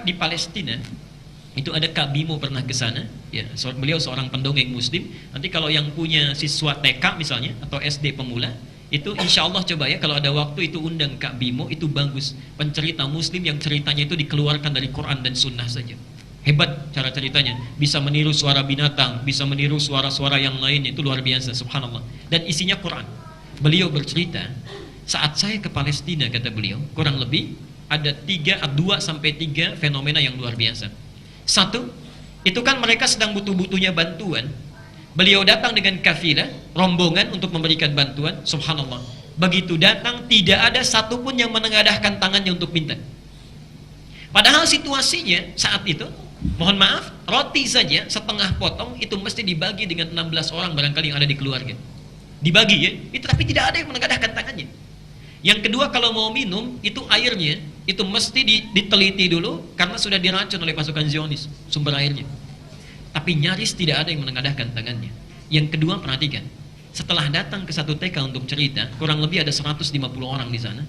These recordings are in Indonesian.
di Palestina itu ada Kak Bimo pernah ke sana, ya, beliau seorang pendongeng muslim. Nanti kalau yang punya siswa TK misalnya atau SD pemula, itu insya Allah coba ya kalau ada waktu itu undang Kak Bimo, itu bagus. Pencerita muslim yang ceritanya itu dikeluarkan dari Quran dan Sunnah saja. Hebat cara ceritanya, bisa meniru suara binatang, bisa meniru suara-suara yang lain, itu luar biasa, subhanallah. Dan isinya Quran. Beliau bercerita, saat saya ke Palestina, kata beliau, kurang lebih ada 2 sampai 3 fenomena yang luar biasa. Satu, itu kan mereka sedang butuh-butuhnya bantuan. Beliau datang dengan kafilah, rombongan untuk memberikan bantuan, subhanallah. Begitu datang, tidak ada satupun yang menengadahkan tangannya untuk minta. Padahal situasinya saat itu, mohon maaf, roti saja setengah potong itu mesti dibagi dengan 16 orang barangkali yang ada di keluarga. Dibagi ya, itu tapi tidak ada yang menengadahkan tangannya. Yang kedua, kalau mau minum, itu airnya itu mesti diteliti dulu karena sudah diracun oleh pasukan Zionis sumber airnya. Tapi nyaris tidak ada yang menengadahkan tangannya. Yang kedua, perhatikan, setelah datang ke satu TK untuk cerita, kurang lebih ada 150 orang di sana.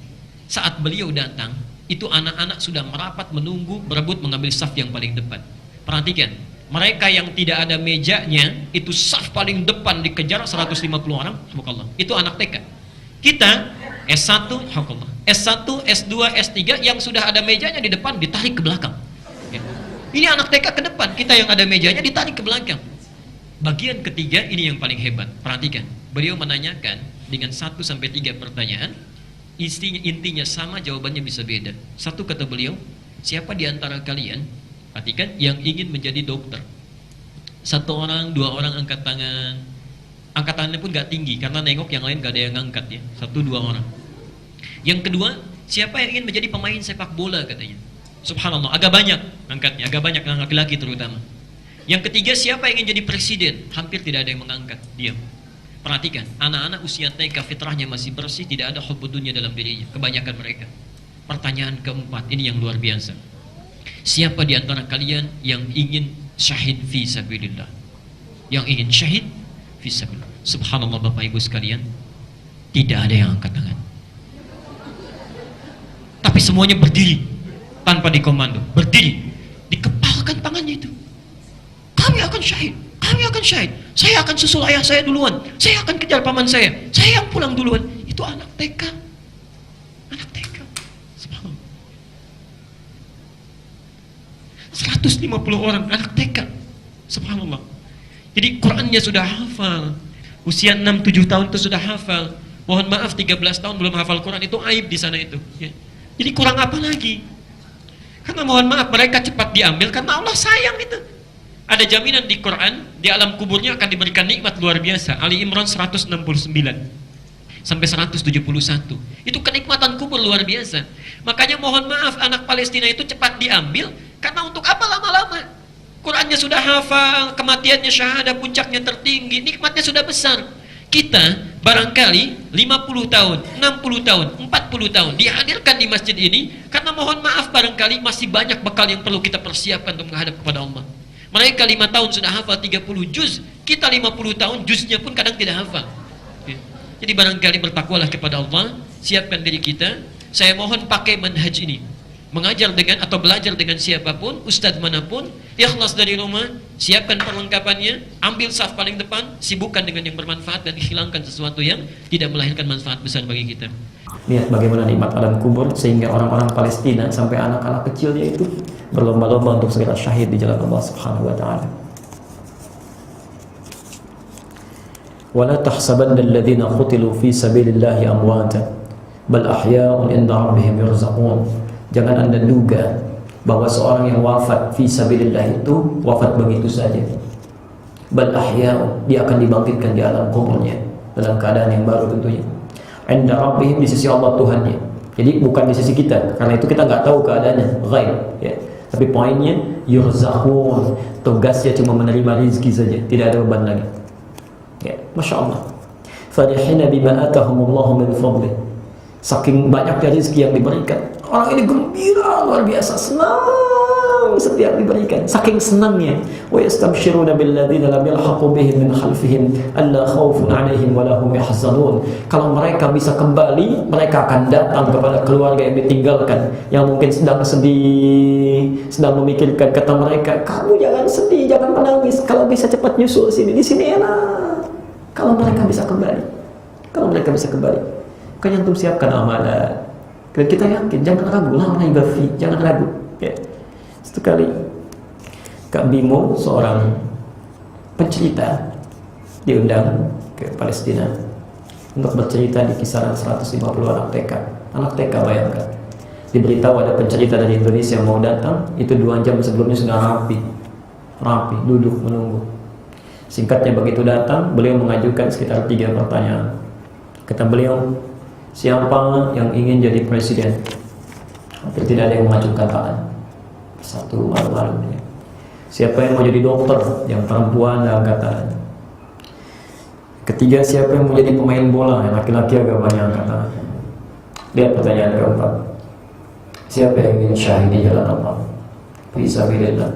Saat beliau datang, itu anak-anak sudah merapat menunggu, berebut mengambil saf yang paling depan. Perhatikan, mereka yang tidak ada mejanya, itu saf paling depan dikejar 150 orang, subhanallah. Itu anak TK. Kita S1, subhanallah, S1, S2, S3 yang sudah ada mejanya di depan ditarik ke belakang. Ya. Ini anak TK ke depan, kita yang ada mejanya ditarik ke belakang. Bagian ketiga ini yang paling hebat. Perhatikan, beliau menanyakan dengan 1 sampai 3 pertanyaan. Intinya sama, jawabannya bisa beda. Satu, kata beliau, siapa di antara kalian, perhatikan, yang ingin menjadi dokter? 1 orang, 2 orang angkat tangan. Angkat tangannya pun gak tinggi karena nengok yang lain gak ada yang angkat ya. 1, 2 orang. Yang kedua, siapa yang ingin menjadi pemain sepak bola, katanya. Subhanallah, agak banyak angkatnya, agak banyak laki-laki terutama. Yang ketiga, siapa yang ingin jadi presiden? Hampir tidak ada yang mengangkat, diam. Perhatikan, anak-anak usia TK fitrahnya masih bersih, tidak ada hubbud dunya dalam dirinya, kebanyakan mereka. Pertanyaan keempat, ini yang luar biasa. Siapa di antara kalian yang ingin syahid fi sabilillah? Yang ingin syahid fi sabilillah. Subhanallah Bapak Ibu sekalian, tidak ada yang angkat tangan. Tapi semuanya berdiri tanpa dikomando, berdiri, dikepalkan tangannya itu. Kami akan syahid. Kami akan syahid. Saya akan susul ayah saya duluan. Saya akan kejar paman saya. Saya yang pulang duluan. Itu anak TK. Anak TK. Subhanallah. 150 orang anak TK. Subhanallah. Jadi Qurannya sudah hafal. Usia 6-7 tahun itu sudah hafal. Mohon maaf 13 tahun belum hafal Quran, itu aib di sana itu. Ya. Jadi kurang apa lagi? Karena mohon maaf mereka cepat diambil karena Allah sayang itu. Ada jaminan di Quran, di alam kuburnya akan diberikan nikmat luar biasa. Ali Imran 169 sampai 171. Itu kenikmatan kubur luar biasa. Makanya mohon maaf anak Palestina itu cepat diambil karena untuk apa lama-lama? Qurannya sudah hafal, kematiannya syahadah, puncaknya tertinggi, nikmatnya sudah besar. Kita barangkali 50 tahun, 60 tahun, 40 tahun dihadirkan di masjid ini karena mohon maaf barangkali masih banyak bekal yang perlu kita persiapkan untuk menghadap kepada Allah. Mereka 5 tahun sudah hafal 30 juz, kita 50 tahun juznya pun kadang tidak hafal. Jadi barangkali bertakwalah kepada Allah, siapkan diri kita. Saya mohon pakai manhaj ini, mengajar dengan atau belajar dengan siapapun, ustadz manapun, ikhlas dari rumah, siapkan perlengkapannya, ambil saf paling depan, sibukkan dengan yang bermanfaat dan hilangkan sesuatu yang tidak melahirkan manfaat besar bagi kita. Lihat bagaimana nikmat alam kubur, sehingga orang-orang Palestina sampai anak-anak kecilnya itu berlomba-lomba untuk segera syahid di jalan Allah Subhanahu wa taala. Wala tahsabanna alladhina qutilu fi sabilillahi amwata bal ahya'un 'inda rabbihim yurzaqun. Jangan Anda duga bahwa seorang yang wafat fi sabilillah itu wafat begitu saja. Bal ahya'un, dia akan dibangkitkan di alam kuburnya dalam keadaan yang baru tentunya. 'Inda rabbihim, di sisi Allah Tuhannya. Jadi bukan di sisi kita, karena itu kita nggak tahu keadaannya, ghaib ya. Tapi poinnya yurzaqun, tugasnya cuma menerima rezeki saja, tidak ada beban lagi. Ya, Masya Allah. Farihina bima atahumullahu min fadlih. Saking banyaknya rezeki yang diberikan, orang ini gembira luar biasa, senang tahu setiap diberikan, saking senangnya. Wa yastabshiruna billadzina lam yalhaqu bihim min khalfihim alla khaufun 'alaihim wa lahum yahzanun. Kalau mereka bisa kembali, mereka akan datang kepada keluarga yang ditinggalkan, yang mungkin sedang sedih, sedang memikirkan. Kata mereka, kamu jangan sedih, jangan menangis, kalau bisa cepat nyusul sini, di sini enak. Kalau mereka bisa kembali, kalau mereka bisa kembali, kan antum siapkan amalan. Dan kita yakin, jangan ragu, la raiba fi, jangan ragu. Ya. Satu kali Kak Bimo, seorang pencerita, diundang ke Palestina untuk bercerita di kisaran 150 anak TK. Anak TK, bayangkan. Diberitahu ada pencerita dari Indonesia mau datang, itu 2 jam sebelumnya sudah rapi, duduk menunggu. Singkatnya, begitu datang, beliau mengajukan sekitar 3 pertanyaan. Kata beliau, siapa yang ingin jadi presiden? Hampir tidak ada yang mengajukan tangan. Satu malu-malu. Siapa yang mau jadi dokter? Yang perempuan angkat tangan. Ketiga, siapa yang mau jadi pemain bola? Yang laki-laki agak banyak angkat tangan. Lihat pertanyaan keempat. Siapa yang ingin syahid di jalan Allah? Fisabilillah.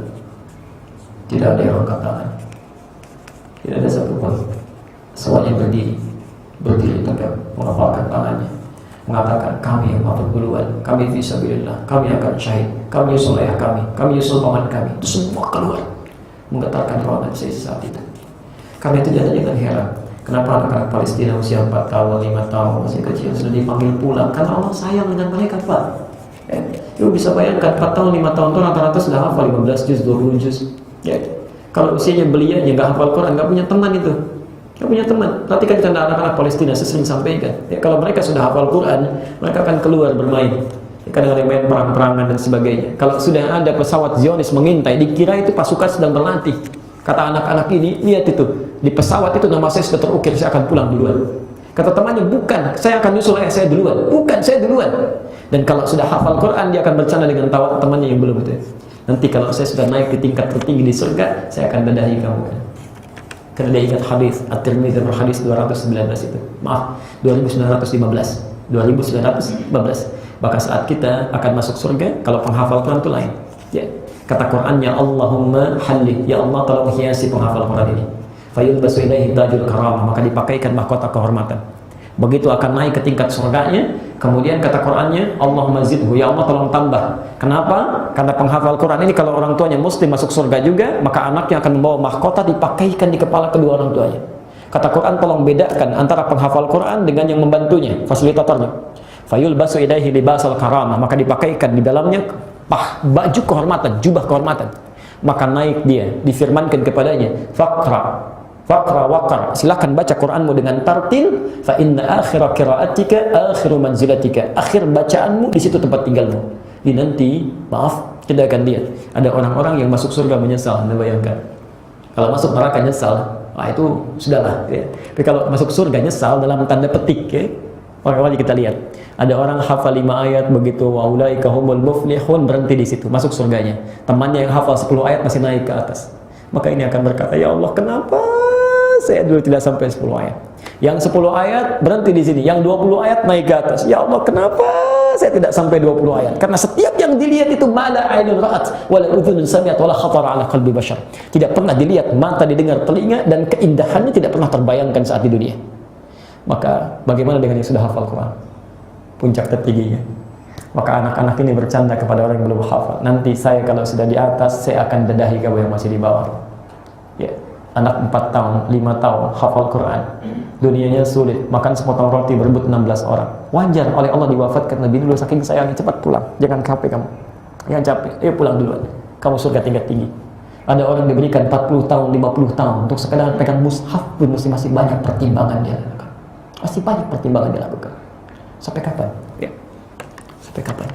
Tidak ada yang angkat tangan. Tidak ada satupun. Semuanya berdiri tegak, mengepalkan tangannya, mengatakan, kami yang mampu duluan, kami fisabilillah, kami akan syahid, kami nyusul ayah kami nyusul paman kami. Itu semua keluar, menggetarkan ruangan saya saat itu. Kami itu jangan heran, kenapa anak-anak Palestina usia 4 tahun, 5 tahun, masih kecil sudah dipanggil pulang, karena Allah sayang dengan mereka, Pak. Lu bisa bayangkan 4 tahun, 5 tahun itu rata-rata sudah hafal 15 juz, 20 juz. Kalau usianya belia, yang gak hafal Quran, gak punya teman itu. Gak punya teman. Perhatikan canda anak-anak Palestina, saya sering sampaikan. Kalau mereka sudah hafal Quran, mereka akan keluar bermain. Kadang-kadang main perang-perangan dan sebagainya. Kalau sudah ada pesawat Zionis mengintai, dikira itu pasukan sedang berlatih. Kata anak-anak ini, lihat itu, di pesawat itu nama saya sudah terukir, saya akan pulang duluan. Kata temannya, bukan, saya akan nyusul ayah saya duluan. Bukan, saya duluan. Dan kalau sudah hafal Quran, dia akan bercanda dengan tawa temannya yang belum itu. Nanti kalau saya sudah naik ke tingkat tertinggi di surga, saya akan dadahi kamu. Karena dia ingat hadis At-Tirmidzi berhadis 219 itu. Maaf, 2915. Maka saat kita akan masuk surga, kalau penghafal Quran itu lain. Ya. Kata Qurannya, Allahumma halli, ya Allah tolong hiasi penghafal Quran ini. Fayulbasu ilaihi tajul karamah, maka dipakaikan mahkota kehormatan. Begitu akan naik ke tingkat surganya, kemudian kata Qurannya, Allahumma zidhu, ya Allah tolong tambah. Kenapa? Karena penghafal Quran ini kalau orang tuanya muslim masuk surga juga, maka anaknya akan membawa mahkota dipakaikan di kepala kedua orang tuanya. Kata Quran, tolong bedakan antara penghafal Quran dengan yang membantunya, fasilitatornya. Fayulbasu ilaihi libasal karamah, maka dipakaikan di dalamnya baju kehormatan, jubah kehormatan. Maka naik dia, difirmankan kepadanya, faqra waqar, silakan baca Quranmu dengan tartil, fa inna akhira qiraatika akhiru manzilatika, akhir bacaanmu di situ tempat tinggalmu. Ini nanti, maaf, kita akan lihat ada orang-orang yang masuk surga menyesal. Anda bayangkan, kalau masuk neraka nyesal, itu sudahlah ya. Tapi kalau masuk surga nyesal dalam tanda petik ya. Orang-orang kita lihat, ada orang hafal 5 ayat begitu, wa ulaika humul muflihun, berhenti di situ, masuk surganya. Temannya yang hafal 10 ayat masih naik ke atas. Maka ini akan berkata, ya Allah, kenapa saya dulu tidak sampai 10 ayat? Yang 10 ayat berhenti di sini, yang 20 ayat naik ke atas. Ya Allah, kenapa saya tidak sampai 20 ayat? Karena setiap yang dilihat itu mala ainun ra'at wala udhunun sami'at wala khatara ala qalbi bashar. Tidak pernah dilihat, mata didengar, telinga, dan keindahannya tidak pernah terbayangkan saat di dunia. Maka bagaimana dengan yang sudah hafal Quran? Puncak tertingginya. Maka anak-anak ini bercanda kepada orang yang belum hafal. Nanti saya kalau sudah di atas, saya akan dadahi kamu yang masih di bawah. Ya. Anak 4 tahun, 5 tahun, hafal Quran. Dunianya sulit, makan sepotong roti berebut 16 orang. Wajar oleh Allah diwafatkan Nabi dulu, saking sayangnya, cepat pulang. Jangan capek kamu. Jangan capek, ayo pulang duluan. Kamu surga tingkat tinggi. Ada orang diberikan 40 tahun, 50 tahun untuk sekedar pegang mushaf pun masih banyak pertimbangan dia lakukan. Masih banyak pertimbangan dia lakukan. Sampai kapan? Ya. Sampai kapan?